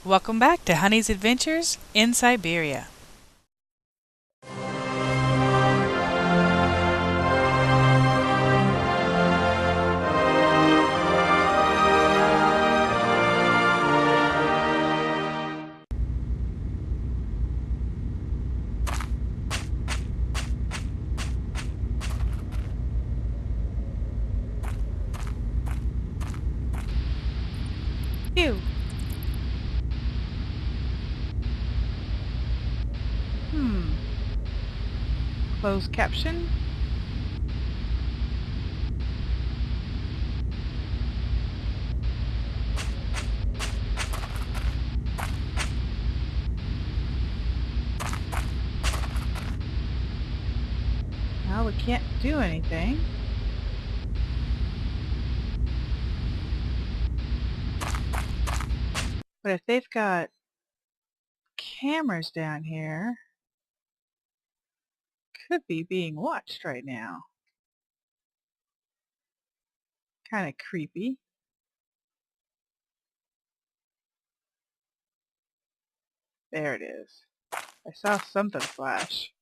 Welcome back to Honey's Adventures in Syberia. Phew. Closed caption. Well, we can't do anything. But if they've got cameras down here, could be being watched right now. Kind of creepy. There it is. I saw something flash.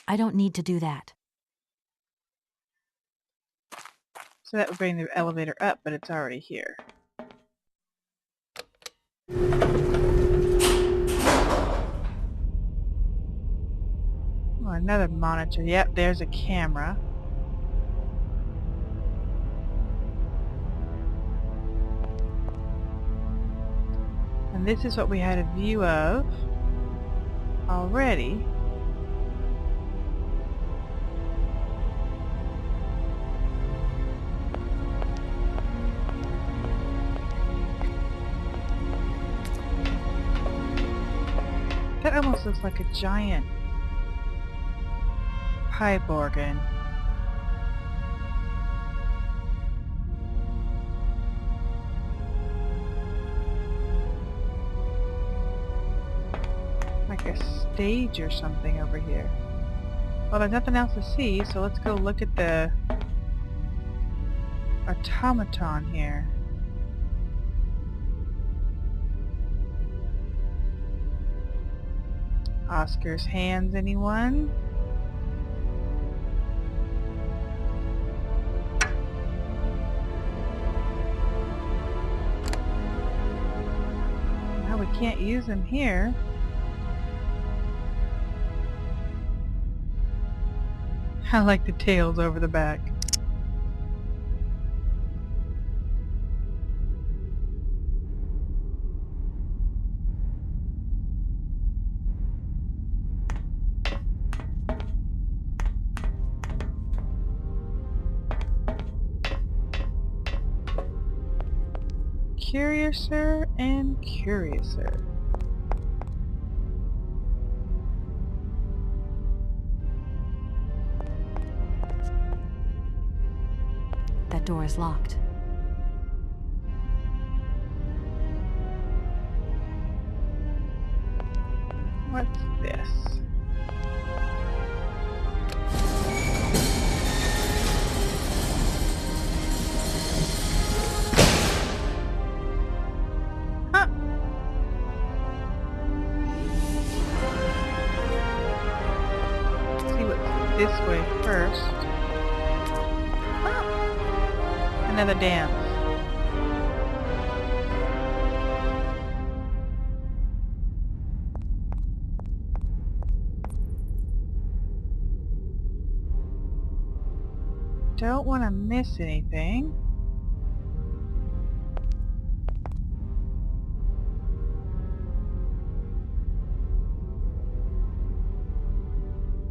I don't need to do that. So that would bring the elevator up, but it's already here. Oh, another monitor. Yep, there's a camera. And this is what we had a view of already. That almost looks like a giant pipe organ. Like a stage or something over here. Well, there's nothing else to see, so let's go look at the automaton here. Oscar's hands, anyone? Well, we can't use them here. I like the tails over the back. Curiouser and curiouser. That door is locked. What's this? Huh. Let's see what's this way first. Huh. Another dance. Don't want to miss anything.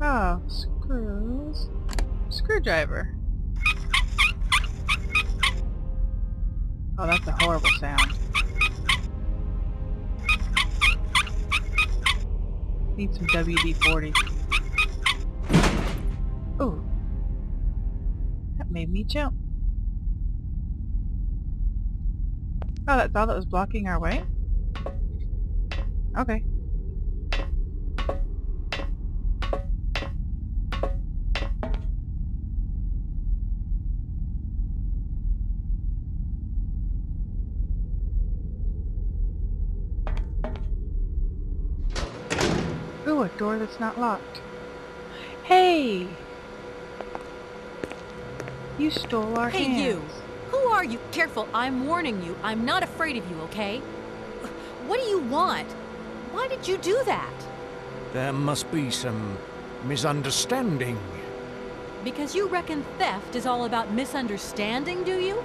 Oh, screws. Screwdriver. Oh, that's a horrible sound. Need some WD-40. Ooh. That made me jump. Oh, that's all that was blocking our way? Okay. a door that's not locked. Hey! You stole our Hey, hands. you! Who are you? Careful, I'm warning you. I'm not afraid of you, okay? What do you want? Why did you do that? There must be some misunderstanding. Because you reckon theft is all about misunderstanding, do you?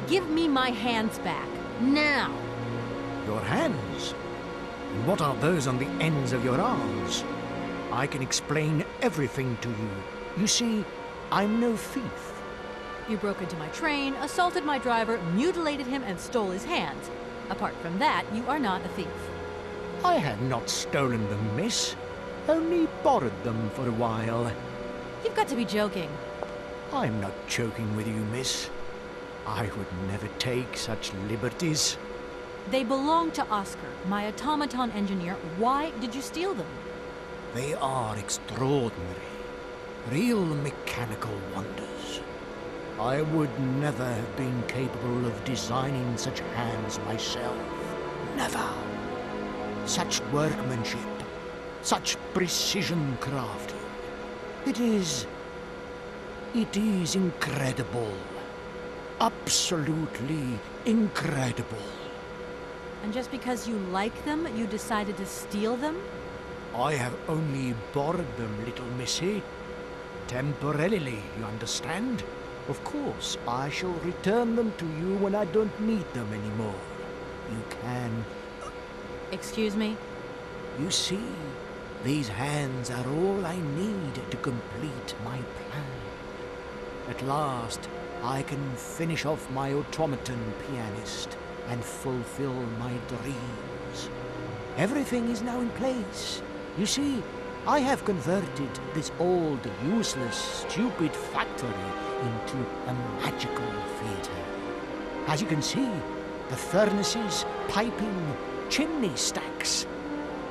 Give me my hands back. Now! Your hands? And what are those on the ends of your arms? I can explain everything to you. You see, I'm no thief. You broke into my train, assaulted my driver, mutilated him, and stole his hands. Apart from that, you are not a thief. I have not stolen them, miss. Only borrowed them for a while. You've got to be joking. I'm not joking with you, miss. I would never take such liberties. They belong to Oscar, my automaton engineer. Why did you steal them? They are extraordinary. Real mechanical wonders. I would never have been capable of designing such hands myself. Never. Such workmanship. Such precision crafting. It is incredible. Absolutely incredible. And just because you like them, you decided to steal them? I have only borrowed them, little missy. Temporarily, you understand? Of course, I shall return them to you when I don't need them anymore. You can... Excuse me? You see, these hands are all I need to complete my plan. At last, I can finish off my automaton pianist and fulfill my dreams. Everything is now in place. You see, I have converted this old, useless, stupid factory into a magical theatre. As you can see, the furnaces, piping, chimney stacks,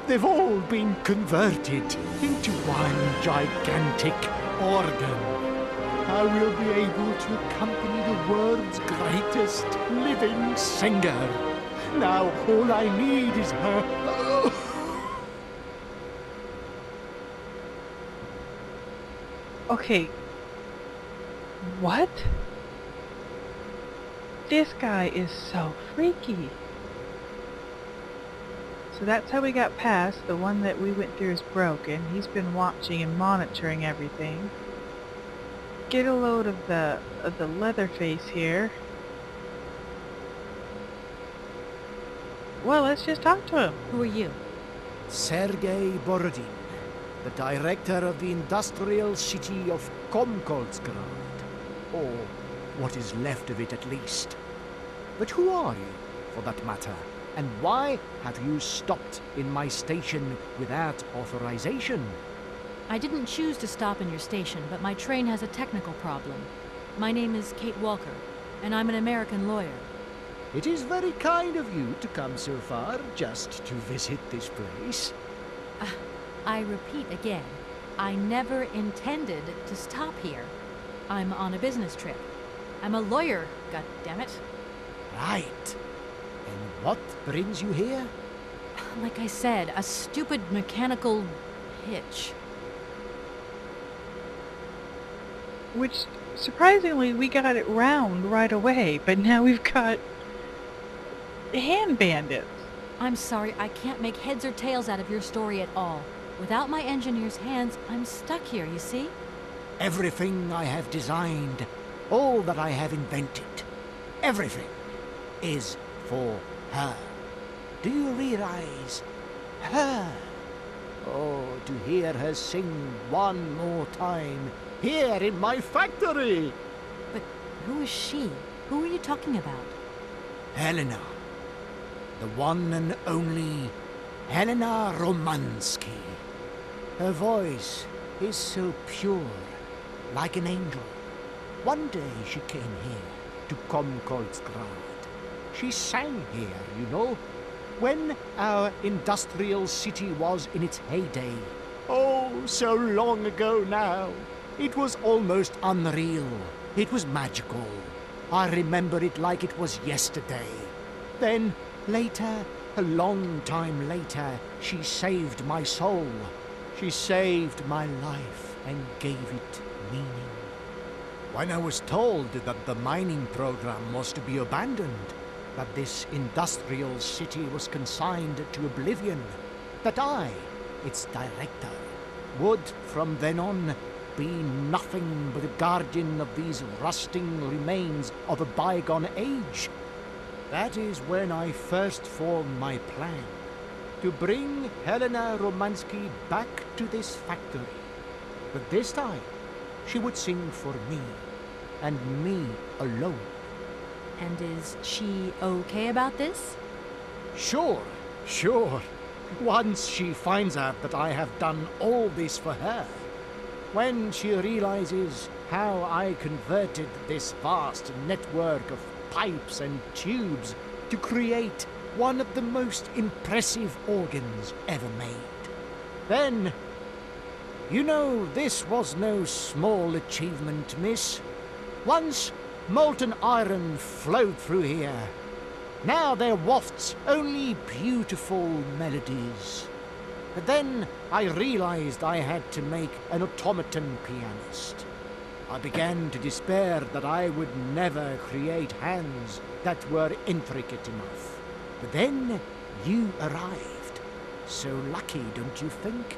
they've all been converted into one gigantic organ. I will be able to accompany the world's greatest living singer. Now all I need is her... Okay. What? This guy is so freaky. So that's how we got past. The one that we went through is broken. He's been watching and monitoring everything. Get a load of the Leatherface here. Well, let's just talk to him. Who are you? Sergei Borodin, the director of the industrial city of Komkoltsgrad, or what is left of it at least. But who are you, for that matter? And why have you stopped in my station without authorization? I didn't choose to stop in your station, but my train has a technical problem. My name is Kate Walker, and I'm an American lawyer. It is very kind of you to come so far just to visit this place. I repeat again, I never intended to stop here. I'm on a business trip. I'm a lawyer, goddammit. Right. And what brings you here? Like I said, a stupid mechanical hitch. Which, surprisingly, we got it round right away, but now we've got hand bandits. I'm sorry, I can't make heads or tails out of your story at all. Without my engineer's hands, I'm stuck here, you see? Everything I have designed, all that I have invented, everything is for her. Do you realize? Her. Oh, to hear her sing one more time, here in my factory. But who is she? Who are you talking about? Helena. The one and only Helena Romansky. Her voice is so pure, like an angel. One day she came here to Komkoltsgrad. She sang here, you know, when our industrial city was in its heyday. Oh, so long ago now. It was almost unreal. It was magical. I remember it like it was yesterday. Then, later, a long time later, she saved my soul. She saved my life and gave it meaning. When I was told that the mining program was to be abandoned, that this industrial city was consigned to oblivion, that I, its director, would from then on be nothing but a guardian of these rusting remains of a bygone age, that is when I first formed my plan to bring Helena Romansky back to this factory. But this time, she would sing for me, and me alone. And is she okay about this? Sure. Once she finds out that I have done all this for her, when she realizes how I converted this vast network of pipes and tubes to create one of the most impressive organs ever made, then, you know, this was no small achievement, miss. Once molten iron flowed through here. Now there wafts only beautiful melodies. But then I realized I had to make an automaton pianist. I began to despair that I would never create hands that were intricate enough. But then you arrived. So lucky, don't you think?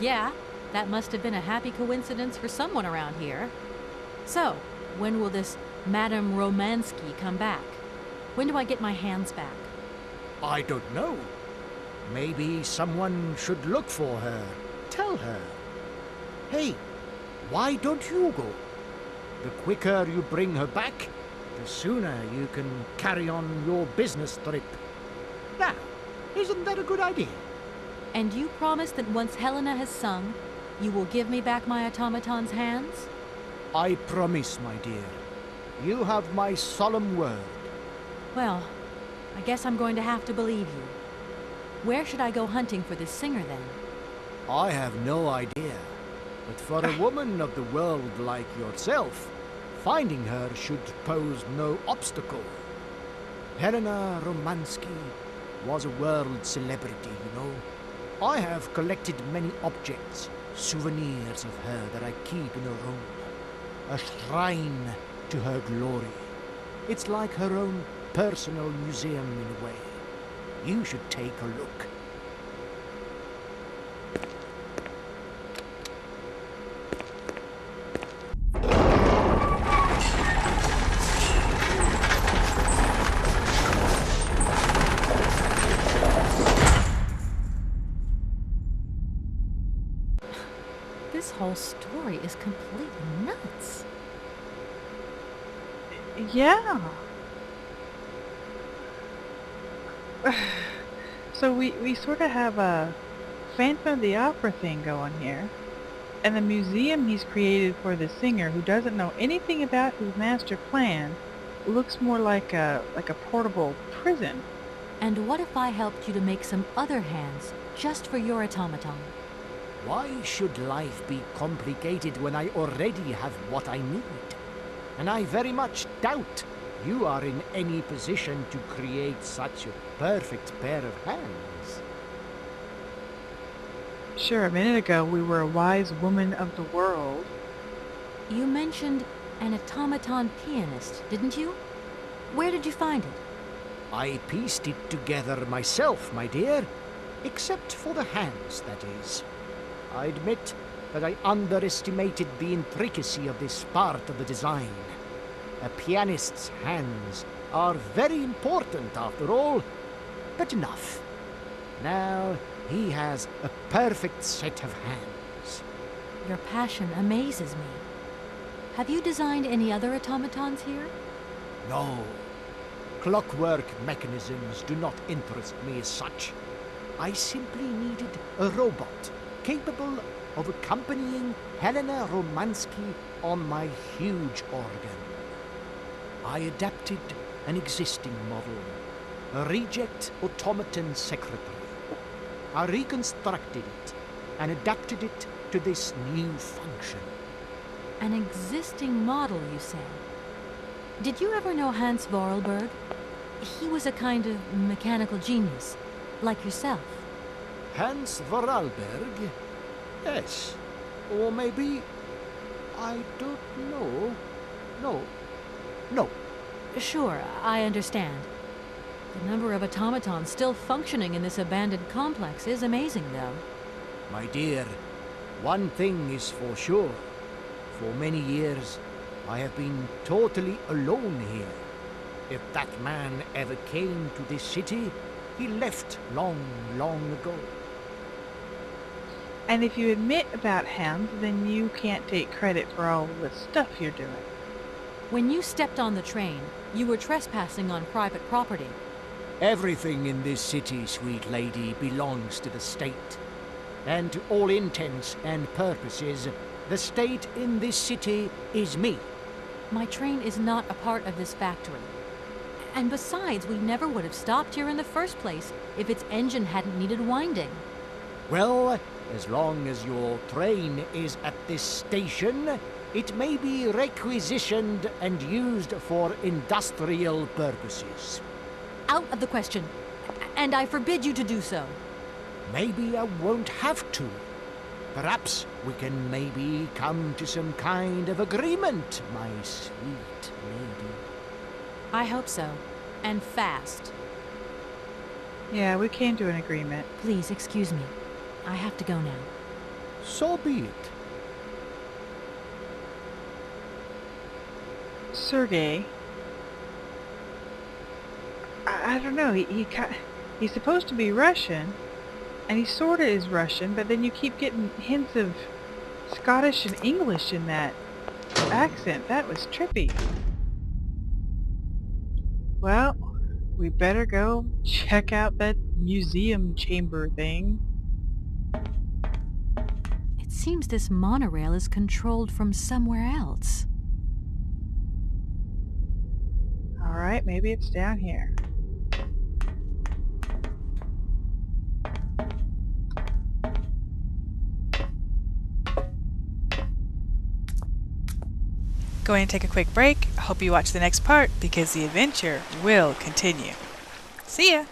Yeah, that must have been a happy coincidence for someone around here. So, when will this Madame Romansky come back? When do I get my hands back? I don't know. Maybe someone should look for her. Tell her. Hey, why don't you go? The quicker you bring her back, the sooner you can carry on your business trip. Now, isn't that a good idea? And you promise that once Helena has sung, you will give me back my automaton's hands? I promise, my dear. You have my solemn word. Well, I guess I'm going to have to believe you. Where should I go hunting for this singer, then? I have no idea. But for a woman of the world like yourself, finding her should pose no obstacle. Helena Romansky was a world celebrity, you know. I have collected many objects, souvenirs of her that I keep in a room. A shrine to her glory. It's like her own personal museum in a way. You should take a look. This whole story is completely nuts. Yeah. So we sort of have a Phantom of the Opera thing going here. And the museum he's created for the singer, who doesn't know anything about his master plan, looks more like a portable prison. And what if I helped you to make some other hands just for your automaton? Why should life be complicated when I already have what I need? And I very much doubt you are in any position to create such a perfect pair of hands. Sure, a minute ago we were a wise woman of the world. You mentioned an automaton pianist, didn't you? Where did you find it? I pieced it together myself, my dear. Except for the hands, that is. I admit that I underestimated the intricacy of this part of the design. A pianist's hands are very important after all, but enough. Now he has a perfect set of hands. Your passion amazes me. Have you designed any other automatons here? No. Clockwork mechanisms do not interest me as such. I simply needed a robot capable of accompanying Helena Romansky on my huge organ. I adapted an existing model, a reject automaton secretary. I reconstructed it and adapted it to this new function. An existing model, you say? Did you ever know Hans Vorarlberg? He was a kind of mechanical genius, like yourself. Hans Vorarlberg? Yes. Or maybe... I don't know. No. No. Sure, I understand. The number of automatons still functioning in this abandoned complex is amazing, though. My dear, one thing is for sure. For many years, I have been totally alone here. If that man ever came to this city, he left long, long ago. And if you admit about hounds, then you can't take credit for all the stuff you're doing. When you stepped on the train, you were trespassing on private property. Everything in this city, sweet lady, belongs to the state. And to all intents and purposes, the state in this city is me. My train is not a part of this factory. And besides, we never would have stopped here in the first place if its engine hadn't needed winding. Well, as long as your train is at this station, it may be requisitioned and used for industrial purposes. Out of the question. And I forbid you to do so. Maybe I won't have to. Perhaps we can maybe come to some kind of agreement, my sweet lady. I hope so. And fast. Yeah, we came to an agreement. Please, excuse me. I have to go now. So be it. Sergey, I don't know, he's supposed to be Russian, and he sorta is Russian, but then you keep getting hints of Scottish and English in that accent. That was trippy. Well, we better go check out that museum chamber thing. It seems this monorail is controlled from somewhere else. Alright, maybe it's down here. Going to take a quick break. I hope you watch the next part because the adventure will continue. See ya!